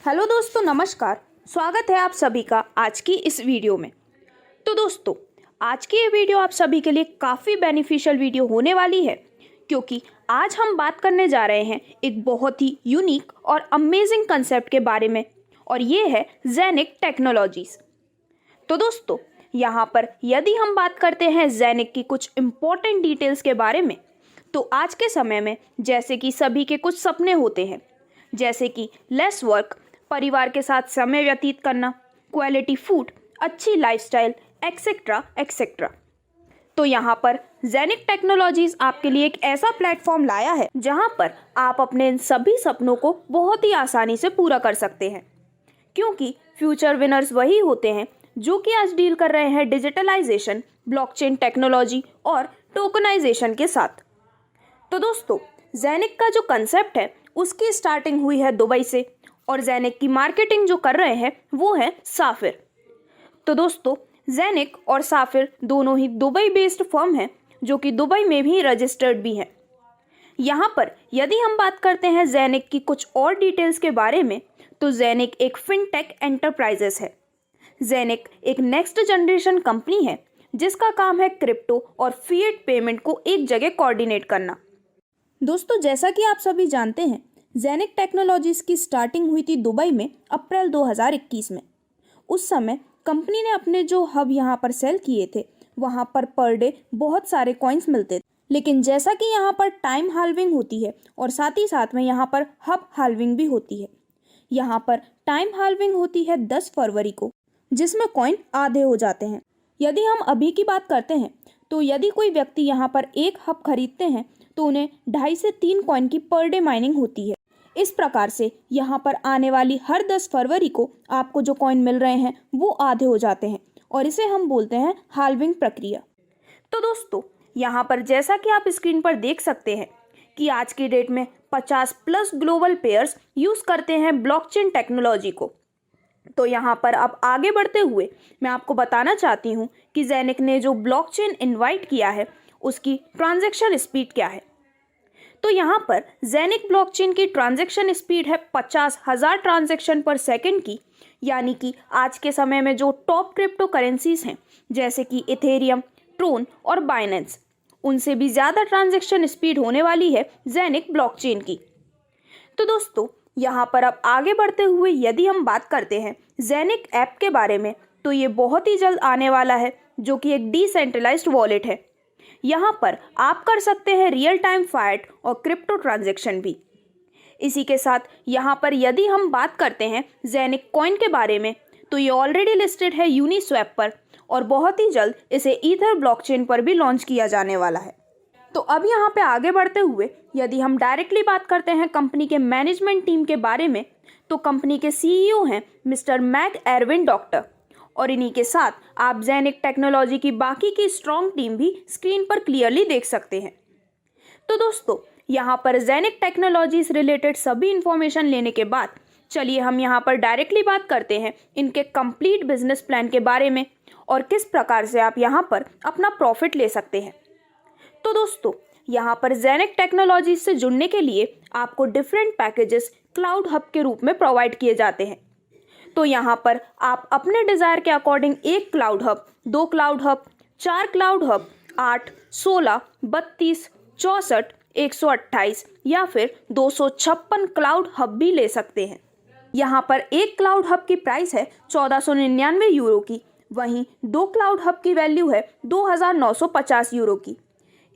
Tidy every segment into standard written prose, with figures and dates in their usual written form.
Hello दोस्तों, नमस्कार। स्वागत है आप सभी का आज की इस वीडियो में। तो दोस्तों, आज की ये वीडियो आप सभी के लिए काफ़ी बेनिफिशियल वीडियो होने वाली है, क्योंकि आज हम बात करने जा रहे हैं एक बहुत ही यूनिक और अमेजिंग कंसेप्ट के बारे में, और ये है जेनिक टेक्नोलॉजीज। तो दोस्तों, यहाँ पर यदि हम बात करते हैं जेनिक की कुछ इम्पोर्टेंट डिटेल्स के बारे में, तो आज के समय में जैसे कि सभी के कुछ सपने होते हैं, जैसे कि लेस वर्क, परिवार के साथ समय व्यतीत करना, क्वालिटी फूड, अच्छी लाइफस्टाइल, एक्सेट्रा एक्सेट्रा। तो यहाँ पर जेनिक टेक्नोलॉजीज आपके लिए एक ऐसा प्लेटफॉर्म लाया है जहाँ पर आप अपने इन सभी सपनों को बहुत ही आसानी से पूरा कर सकते हैं, क्योंकि फ्यूचर विनर्स वही होते हैं जो कि आज डील कर रहे हैं डिजिटलाइजेशन, ब्लॉकचेन टेक्नोलॉजी और टोकनाइजेशन के साथ। तो दोस्तों, जेनिक का जो कंसेप्ट है उसकी स्टार्टिंग हुई है दुबई से, और जेनिक की मार्केटिंग जो कर रहे हैं वो है साफिर। तो दोस्तों, जेनिक और साफिर दोनों ही दुबई बेस्ड फर्म हैं, जो कि दुबई में भी रजिस्टर्ड भी हैं। यहाँ पर यदि हम बात करते हैं जेनिक की कुछ और डिटेल्स के बारे में, तो जेनिक एक फिनटेक एंटरप्राइजेस है। जेनिक एक नेक्स्ट जनरेशन कंपनी है जिसका काम है क्रिप्टो और फिएट पेमेंट को एक जगह कोऑर्डिनेट करना। दोस्तों, जैसा कि आप सभी जानते हैं, जेनिक टेक्नोलॉजीज की स्टार्टिंग हुई थी दुबई में अप्रैल 2021 में। उस समय कंपनी ने अपने जो हब यहाँ पर सेल किए थे, वहाँ पर डे बहुत सारे कॉइन्स मिलते थे। लेकिन जैसा कि यहाँ पर टाइम हाल्विंग होती है और साथ ही साथ में यहाँ पर हब हाल्विंग भी होती है। यहाँ पर टाइम हाल्विंग होती है 10 फरवरी को, जिसमें कॉइन आधे हो जाते हैं। यदि हम अभी की बात करते हैं, तो यदि कोई व्यक्ति यहाँ पर एक हब खरीदते हैं तो उन्हें 2.5 से 3 कॉइन की पर डे माइनिंग होती है। इस प्रकार से यहाँ पर आने वाली हर 10 फरवरी को आपको जो कॉइन मिल रहे हैं वो आधे हो जाते हैं, और इसे हम बोलते हैं हाल्विंग प्रक्रिया। तो दोस्तों, यहाँ पर जैसा कि आप स्क्रीन पर देख सकते हैं कि आज की डेट में 50+ ग्लोबल पेयर्स यूज़ करते हैं ब्लॉकचेन टेक्नोलॉजी को। तो यहाँ पर अब आगे बढ़ते हुए मैं आपको बताना चाहती हूँ कि जेनिक ने जो ब्लॉकचेन इनवाइट किया है उसकी ट्रांजैक्शन स्पीड क्या है। तो यहाँ पर जेनिक ब्लॉकचेन की ट्रांजैक्शन स्पीड है 50,000 ट्रांजैक्शन पर सेकंड की, यानी कि आज के समय में जो टॉप क्रिप्टो करेंसीज हैं जैसे कि इथेरियम, ट्रोन और बाइनेंस, उनसे भी ज़्यादा ट्रांजैक्शन स्पीड होने वाली है जेनिक ब्लॉकचेन की। तो दोस्तों, यहाँ पर अब आगे बढ़ते हुए यदि हम बात करते हैं जेनिक ऐप के बारे में, तो ये बहुत ही जल्द आने वाला है, जो कि एक डिसेंट्रलाइज्ड वॉलेट है। यहाँ पर आप कर सकते हैं रियल टाइम फाइट और क्रिप्टो ट्रांजैक्शन भी। इसी के साथ यहाँ पर यदि हम बात करते हैं जेनिक कॉइन के बारे में, तो ये ऑलरेडी लिस्टेड है यूनिस्वैप पर, और बहुत ही जल्द इसे ईथर ब्लॉकचेन पर भी लॉन्च किया जाने वाला है। तो अब यहाँ पे आगे बढ़ते हुए यदि हम डायरेक्टली बात करते हैं कंपनी के मैनेजमेंट टीम के बारे में, तो कंपनी के सीईओ हैं मिस्टर मैक एरविन डॉक्टर, और इन्हीं के साथ आप जेनिक टेक्नोलॉजी की बाकी की स्ट्रॉन्ग टीम भी स्क्रीन पर क्लियरली देख सकते हैं। तो दोस्तों, यहाँ पर जेनिक टेक्नोलॉजी से रिलेटेड सभी इंफॉर्मेशन लेने के बाद चलिए हम यहाँ पर डायरेक्टली बात करते हैं इनके कंप्लीट बिजनेस प्लान के बारे में, और किस प्रकार से आप यहाँ पर अपना प्रॉफिट ले सकते हैं। तो दोस्तों, यहाँ पर जेनिक टेक्नोलॉजी से जुड़ने के लिए आपको डिफरेंट पैकेजेस क्लाउड हब के रूप में प्रोवाइड किए जाते हैं। तो यहाँ पर आप अपने डिज़ायर के according 1 cloud hub, 2 cloud hub, 4 cloud hub, 8, 16, 32, 64, 128 या फिर 256 क्लाउड हब भी ले सकते हैं। यहाँ पर 1 क्लाउड हब की प्राइस है 1499 यूरो की, वहीं 2 क्लाउड हब की वैल्यू है 2950 यूरो की।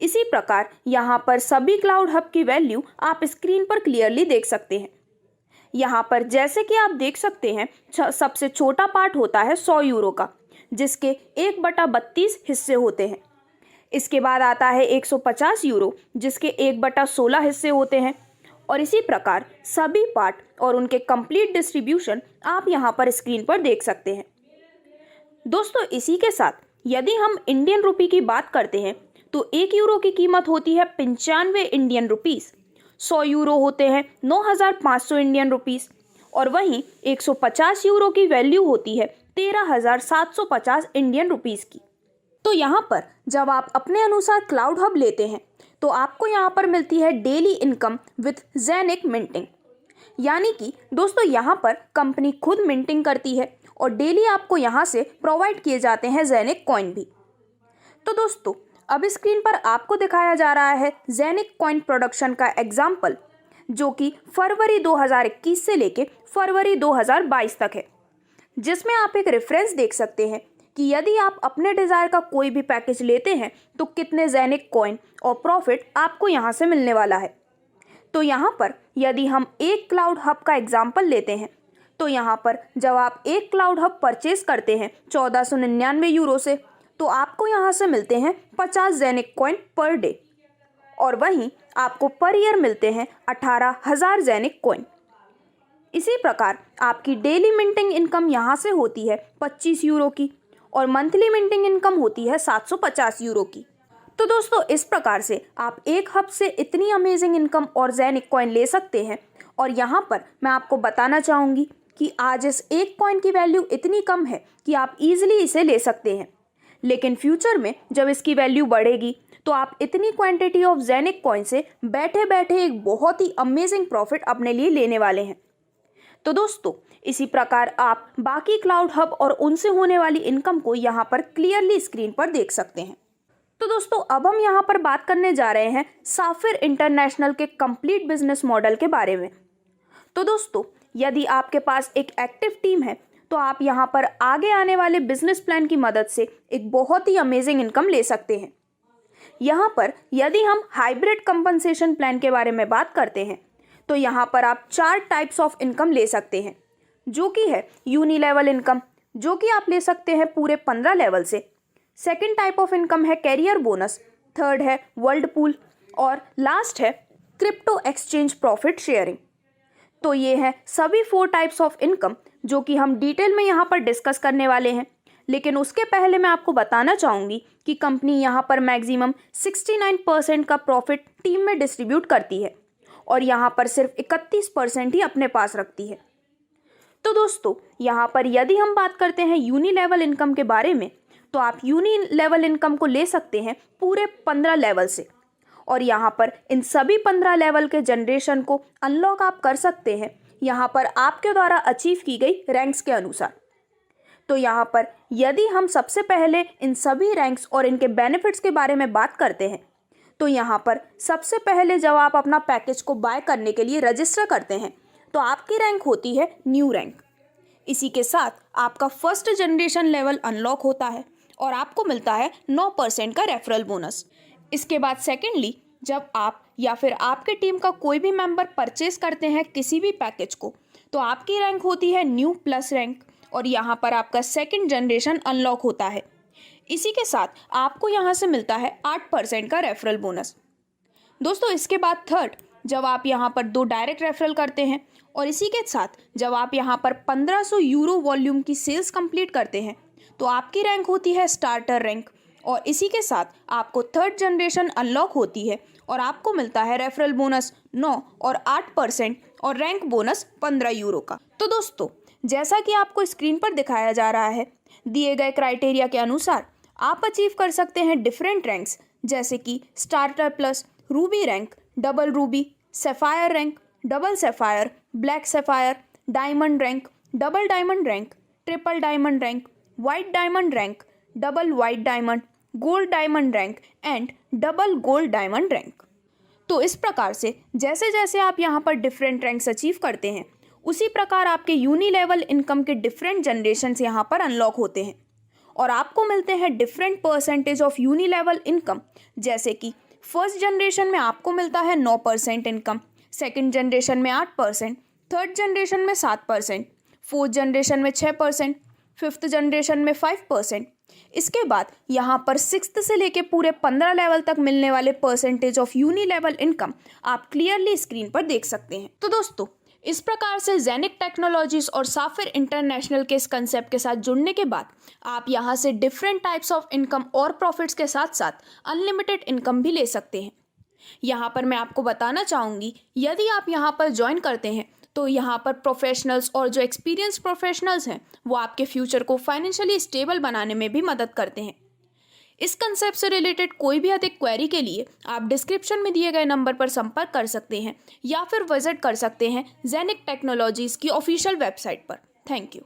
इसी प्रकार यहाँ पर सभी क्लाउड हब की वैल्यू आप स्क्रीन पर क्लियरली देख सकते हैं। यहाँ पर जैसे कि आप देख सकते हैं, सबसे छोटा पार्ट होता है 100 यूरो का, जिसके 1/32 हिस्से होते हैं। इसके बाद आता है 150 यूरो, जिसके 1/16 हिस्से होते हैं, और इसी प्रकार सभी पार्ट और उनके कंप्लीट डिस्ट्रीब्यूशन आप यहाँ पर स्क्रीन पर देख सकते हैं। दोस्तों, इसी के साथ यदि हम इंडियन रुपी की बात करते हैं, तो 1 यूरो की कीमत होती है 95 इंडियन रुपीज़, 100 यूरो होते हैं 9,500 इंडियन रुपीज़, और वहीं 150 यूरो की वैल्यू होती है 13,750 इंडियन रुपीज़ की। तो यहाँ पर जब आप अपने अनुसार क्लाउड हब लेते हैं, तो आपको यहाँ पर मिलती है डेली इनकम विथ जेनिक मिंटिंग। यानी कि दोस्तों यहाँ पर कंपनी खुद मिंटिंग करती है और डेली आपको यहाँ से प्रोवाइड किए जाते हैं जेनिक कॉइन भी। तो दोस्तों अब स्क्रीन पर आपको दिखाया जा रहा है जेनिक कॉइन प्रोडक्शन का एग्जाम्पल, जो कि फरवरी 2021 से लेके फरवरी 2022 तक है, जिसमें आप एक रेफरेंस देख सकते हैं कि यदि आप अपने डिज़ायर का कोई भी पैकेज लेते हैं तो कितने जेनिक कॉइन और प्रॉफिट आपको यहाँ से मिलने वाला है। तो यहाँ पर यदि हम एक क्लाउड हब का एग्जाम्पल लेते हैं तो यहाँ पर जब आप एक क्लाउड हब परचेज करते हैं 1499 यूरो से, तो आपको यहाँ से मिलते हैं 50 जेनिक कॉइन पर डे, और वहीं आपको पर ईयर मिलते हैं 18,000 जेनिक कॉइन। इसी प्रकार आपकी डेली मिंटिंग इनकम यहाँ से होती है 25 यूरो की और मंथली मिंटिंग इनकम होती है 750 यूरो की। तो दोस्तों इस प्रकार से आप एक हब से इतनी अमेजिंग इनकम और जेनिक कॉइन ले सकते हैं। और यहाँ पर मैं आपको बताना चाहूँगी कि आज इस एक कॉइन की वैल्यू इतनी कम है कि आप इजीली इसे ले सकते हैं, लेकिन फ्यूचर में जब इसकी वैल्यू बढ़ेगी तो आप इतनी क्वांटिटी ऑफ जेनिक कॉइन से बैठे बैठे एक बहुत ही अमेजिंग प्रॉफिट अपने लिए लेने वाले हैं। तो दोस्तों इसी प्रकार आप बाकी क्लाउड हब और उनसे होने वाली इनकम को यहाँ पर क्लियरली स्क्रीन पर देख सकते हैं। तो दोस्तों अब हम यहाँ पर बात करने जा रहे हैं साफिर इंटरनेशनल के कंप्लीट बिजनेस मॉडल के बारे में। तो दोस्तों यदि आपके पास एक एक्टिव टीम है तो आप यहाँ पर आगे आने वाले बिजनेस प्लान की मदद से एक बहुत ही अमेजिंग इनकम ले सकते हैं। यहाँ पर यदि हम हाइब्रिड कंपनसेशन प्लान के बारे में बात करते हैं तो यहाँ पर आप 4 टाइप्स ऑफ इनकम ले सकते हैं, जो कि है यूनी लेवल इनकम, जो कि आप ले सकते हैं पूरे 15 लेवल से। सेकेंड टाइप ऑफ इनकम है कैरियर बोनस, थर्ड है वर्ल्ड पूल और लास्ट है क्रिप्टो एक्सचेंज प्रॉफिट शेयरिंग। तो ये हैं सभी 4 टाइप्स ऑफ इनकम जो कि हम डिटेल में यहाँ पर डिस्कस करने वाले हैं। लेकिन उसके पहले मैं आपको बताना चाहूँगी कि कंपनी यहाँ पर मैक्सिमम 69% का प्रॉफिट टीम में डिस्ट्रीब्यूट करती है और यहाँ पर सिर्फ 31% ही अपने पास रखती है। तो दोस्तों यहाँ पर यदि हम बात करते हैं यूनी लेवल इनकम के बारे में, तो आप यूनी लेवल इनकम को ले सकते हैं पूरे 15 लेवल से, और यहाँ पर इन सभी 15 लेवल के जनरेशन को अनलॉक आप कर सकते हैं यहाँ पर आपके द्वारा अचीव की गई रैंक्स के अनुसार। तो यहाँ पर यदि हम सबसे पहले इन सभी रैंक्स और इनके बेनिफिट्स के बारे में बात करते हैं, तो यहाँ पर सबसे पहले जब आप अपना पैकेज को बाय करने के लिए रजिस्टर करते हैं तो आपकी रैंक होती है न्यू रैंक। इसी के साथ आपका फर्स्ट जनरेशन लेवल अनलॉक होता है और आपको मिलता है 9% का रेफरल बोनस। इसके बाद सेकेंडली जब आप या फिर आपके टीम का कोई भी मेंबर परचेस करते हैं किसी भी पैकेज को, तो आपकी रैंक होती है न्यू प्लस रैंक और यहाँ पर आपका सेकंड जनरेशन अनलॉक होता है। इसी के साथ आपको यहाँ से मिलता है 8% का रेफरल बोनस। दोस्तों इसके बाद थर्ड, जब आप यहाँ पर 2 डायरेक्ट रेफरल करते हैं और इसी के साथ जब आप यहाँ पर 1500 यूरो वॉल्यूम की सेल्स कंप्लीट करते हैं, तो आपकी रैंक होती है स्टार्टर रैंक और इसी के साथ आपको थर्ड जनरेशन अनलॉक होती है और आपको मिलता है रेफरल बोनस 9 और 8% और रैंक बोनस 15 यूरो का। तो दोस्तों जैसा कि आपको स्क्रीन पर दिखाया जा रहा है, दिए गए क्राइटेरिया के अनुसार आप अचीव कर सकते हैं डिफरेंट रैंक्स, जैसे कि starter plus, Ruby rank, double Ruby, sapphire rank, double sapphire, black sapphire, diamond rank, double diamond rank, triple diamond rank, white diamond rank, double white diamond, gold diamond rank and double gold diamond rank. तो इस प्रकार से जैसे जैसे आप यहाँ पर different ranks achieve करते हैं, उसी प्रकार आपके यूनी लेवल इनकम के डिफरेंट जनरेशन्स यहाँ पर अनलॉक होते हैं और आपको मिलते हैं different percentage of uni level income. जैसे कि फर्स्ट जनरेशन में आपको मिलता है 9% इनकम, सेकंड जनरेशन में 8%, थर्ड जनरेशन में 7%, फोर्थ जनरेशन में 6%, फिफ्थ जनरेशन में 5%। इसके बाद यहाँ पर सिक्स्थ से लेके पूरे 15 लेवल तक मिलने वाले percentage of uni level income आप क्लियरली स्क्रीन पर देख सकते हैं। तो दोस्तों इस प्रकार से जेनिक टेक्नोलॉजीज और साफिर इंटरनेशनल के इस कंसेप्ट के साथ जुड़ने के बाद आप यहाँ से डिफरेंट टाइप्स ऑफ इनकम और प्रॉफिट्स के साथ साथ अनलिमिटेड इनकम भी ले सकते हैं। यहाँ पर मैं आपको बताना चाहूँगी, यदि आप यहाँ पर ज्वाइन करते हैं तो यहाँ पर प्रोफेशनल्स और जो एक्सपीरियंस प्रोफेशनल्स हैं वो आपके फ्यूचर को फाइनेंशियली स्टेबल बनाने में भी मदद करते हैं। इस कंसेप्ट से रिलेटेड कोई भी अधिक क्वेरी के लिए आप डिस्क्रिप्शन में दिए गए नंबर पर संपर्क कर सकते हैं या फिर विजिट कर सकते हैं जेनिक टेक्नोलॉजीज़ की ऑफिशियल वेबसाइट पर। Thank you.